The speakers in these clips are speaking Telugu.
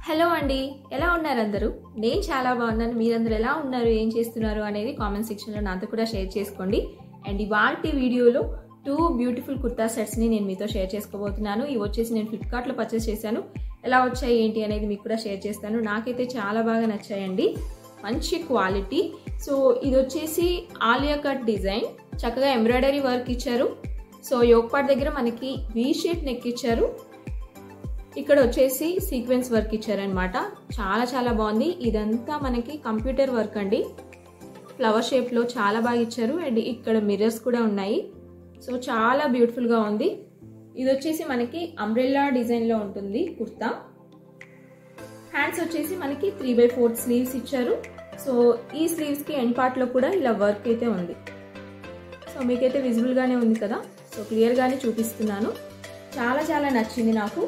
హలో అండి, ఎలా ఉన్నారు అందరూ? నేను చాలా బాగున్నాను. మీరందరూ ఎలా ఉన్నారు, ఏం చేస్తున్నారు అనేది కామెంట్ సెక్షన్లో నాతో కూడా షేర్ చేసుకోండి. అండ్ ఇవాల్టి వీడియోలో 2 బ్యూటిఫుల్ కుర్తా సెట్స్ని నేను మీతో షేర్ చేసుకోబోతున్నాను. ఇవి వచ్చేసి నేను ఫ్లిప్కార్ట్లో పర్చేస్ చేశాను. ఎలా వచ్చాయి ఏంటి అనేది మీకు కూడా షేర్ చేస్తాను. నాకైతే చాలా బాగా నచ్చాయండి, మంచి క్వాలిటీ. సో ఇది వచ్చేసి ఆలియా కట్ డిజైన్, చక్కగా ఎంబ్రాయిడరీ వర్క్ ఇచ్చారు. సో యోక్ పార్ట్ దగ్గర మనకి వీ షేప్ నెక్ ఇచ్చారు. ఇక్కడ వచ్చేసి సీక్వెన్స్ వర్క్ ఇచ్చారనమాట. చాలా బాగుంది. ఇదంతా మనకి కంప్యూటర్ వర్క్ అండి, ఫ్లవర్ షేప్లో చాలా బాగా ఇచ్చారు. అండ్ ఇక్కడ మిర్రర్స్ కూడా ఉన్నాయి. సో చాలా బ్యూటిఫుల్గా ఉంది. ఇది వచ్చేసి మనకి అంబ్రెల్లా డిజైన్లో ఉంటుంది కుర్తా. హ్యాండ్స్ వచ్చేసి మనకి 3/4 స్లీవ్స్ ఇచ్చారు. సో ఈ స్లీవ్స్కి ఎండ్ పార్ట్లో కూడా ఇలా వర్క్ అయితే ఉంది. సో మీకైతే విజిబుల్గానే ఉంది కదా. సో క్లియర్గానే చూపిస్తున్నాను. చాలా నచ్చింది నాకు.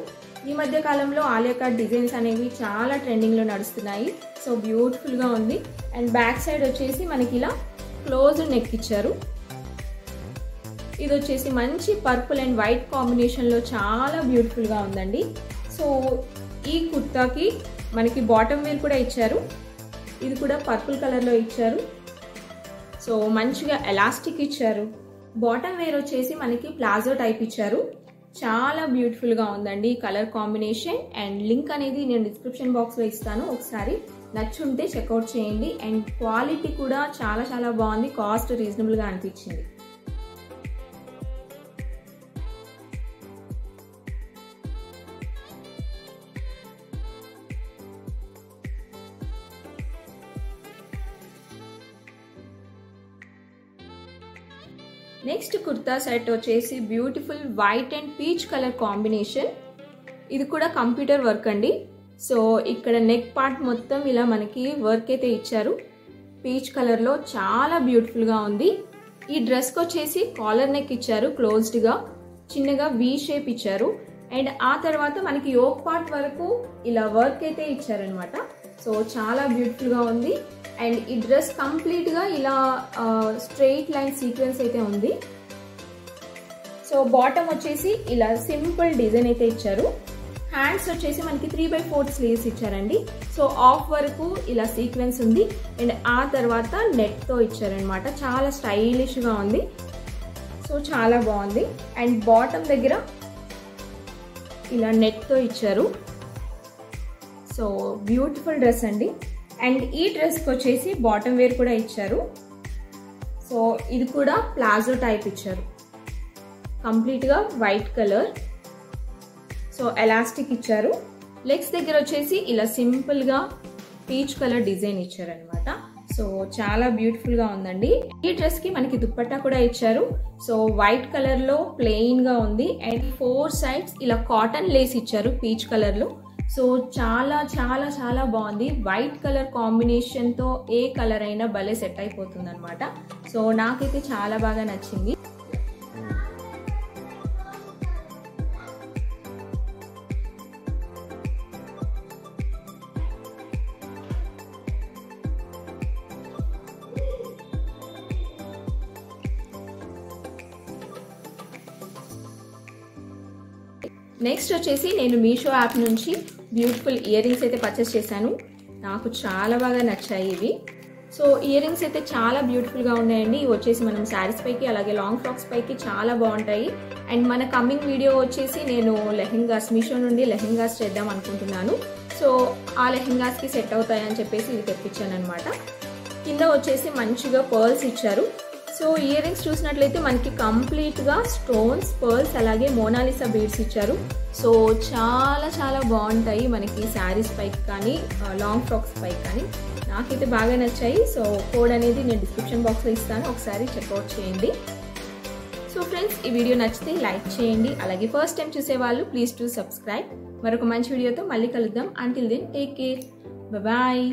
ఈ మధ్య కాలంలో ఆలియా కట్ డిజైన్స్ అనేవి చాలా ట్రెండింగ్లో నడుస్తున్నాయి. సో బ్యూటిఫుల్గా ఉంది. అండ్ బ్యాక్ సైడ్ వచ్చేసి మనకి ఇలా క్లోజ్డ్ నెక్ ఇచ్చారు. ఇది వచ్చేసి మంచి పర్పుల్ అండ్ వైట్ కాంబినేషన్లో చాలా బ్యూటిఫుల్గా ఉందండి. సో ఈ కుర్తాకి మనకి బాటమ్ వేర్ కూడా ఇచ్చారు. ఇది కూడా పర్పుల్ కలర్లో ఇచ్చారు. సో మంచిగా ఎలాస్టిక్ ఇచ్చారు. బాటమ్ వేర్ వచ్చేసి మనకి ప్లాజో టైప్ ఇచ్చారు. చాలా బ్యూటిఫుల్గా ఉందండి కలర్ కాంబినేషన్. అండ్ లింక్ అనేది నేను డిస్క్రిప్షన్ బాక్స్లో ఇస్తాను, ఒకసారి నచ్చుంటే చెక్అవుట్ చేయండి. అండ్ క్వాలిటీ కూడా చాలా బాగుంది. కాస్ట్ రీజనబుల్గా అనిపించింది. నెక్స్ట్ కుర్తా సెట్ వచ్చేసి beautiful white and peach colour combination. ఇది కూడా కంప్యూటర్ వర్క్ అండి. సో ఇక్కడ నెక్ పార్ట్ మొత్తం ఇలా మనకి వర్క్ అయితే ఇచ్చారు. పీచ్ కలర్లో చాలా బ్యూటిఫుల్గా ఉంది. ఈ డ్రెస్కి వచ్చేసి కాలర్ నెక్ ఇచ్చారు, క్లోజ్డ్గా చిన్నగా వీ షేప్ ఇచ్చారు. అండ్ ఆ తర్వాత మనకి యోక్ పార్ట్ వరకు ఇలా వర్క్ అయితే ఇచ్చారనమాట. సో చాలా బ్యూటిఫుల్గా ఉంది. అండ్ ఈ డ్రెస్ కంప్లీట్గా ఇలా స్ట్రెయిట్ లైన్ సీక్వెన్స్ అయితే ఉంది. సో బాటమ్ వచ్చేసి ఇలా సింపుల్ డిజైన్ అయితే ఇచ్చారు. హ్యాండ్స్ వచ్చేసి మనకి 3/4 స్లీవ్స్ ఇచ్చారండి. సో ఆఫ్ వరకు ఇలా సీక్వెన్స్ ఉంది. అండ్ ఆ తర్వాత నెట్తో ఇచ్చారనమాట. చాలా స్టైలిష్గా ఉంది. సో చాలా బాగుంది. అండ్ బాటమ్ దగ్గర ఇలా నెట్తో ఇచ్చారు. సో బ్యూటిఫుల్ డ్రెస్ అండి. అండ్ ఈ డ్రెస్కి వచ్చేసి బాటమ్ వేర్ కూడా ఇచ్చారు. సో ఇది కూడా ప్లాజో టైప్ ఇచ్చారు, కంప్లీట్గా వైట్ కలర్. సో ఎలాస్టిక్ ఇచ్చారు. లెగ్స్ దగ్గర వచ్చేసి ఇలా సింపుల్గా పీచ్ కలర్ డిజైన్ ఇచ్చారనమాట. సో చాలా బ్యూటిఫుల్గా ఉందండి. ఈ డ్రెస్కి మనకి దుప్పట్టా కూడా ఇచ్చారు. సో వైట్ కలర్లో ప్లెయిన్గా ఉంది. అండ్ 4 సైడ్స్ ఇలా కాటన్ లేస్ ఇచ్చారు పీచ్ కలర్లో. సో చాలా బాగుంది. వైట్ కలర్ కాంబినేషన్తో ఏ కలర్ అయినా భలే సెట్ అయిపోతుంది అనమాట. సో నాకైతే చాలా బాగా నచ్చింది. నెక్స్ట్ వచ్చేసి నేను మీషో యాప్ నుంచి బ్యూటిఫుల్ ఇయర్ రింగ్స్ అయితే పర్చేస్ చేశాను. నాకు చాలా బాగా నచ్చాయి ఇవి. సో ఇయర్ రింగ్స్ అయితే చాలా బ్యూటిఫుల్గా ఉన్నాయండి. ఇవి వచ్చేసి మనం శారీస్ పైకి అలాగే లాంగ్ ఫ్రాక్స్ పైకి చాలా బాగుంటాయి. అండ్ మన కమింగ్ వీడియో వచ్చేసి నేను లెహెంగాస్, మీషో నుండి లెహెంగాస్ చేద్దాం అనుకుంటున్నాను. సో ఆ లెహెంగాస్కి సెట్ అవుతాయని చెప్పేసి ఇవి తెప్పించాను అనమాట. కింద వచ్చేసి మంచిగా పర్ల్స్ ఇచ్చారు. సో ఇయర్ రింగ్స్ చూసినట్లయితే మనకి కంప్లీట్గా స్టోన్స్, పర్ల్స్ అలాగే మోనాలిసా బీడ్స్ ఇచ్చారు. సో చాలా బాగుంటాయి మనకి శారీస్ పైకి కానీ లాంగ్ ఫ్రాక్స్ పైకి కానీ. నాకైతే బాగా నచ్చాయి. సో కోడ్ అనేది నేను డిస్క్రిప్షన్ బాక్స్లో ఇస్తాను, ఒకసారి చెక్అవుట్ చేయండి. సో ఫ్రెండ్స్, ఈ వీడియో నచ్చితే లైక్ చేయండి. అలాగే ఫస్ట్ టైం చూసేవాళ్ళు ప్లీజ్ టు సబ్స్క్రైబ్. మరొక మంచి వీడియోతో మళ్ళీ కలుద్దాం. Until then take care, bye.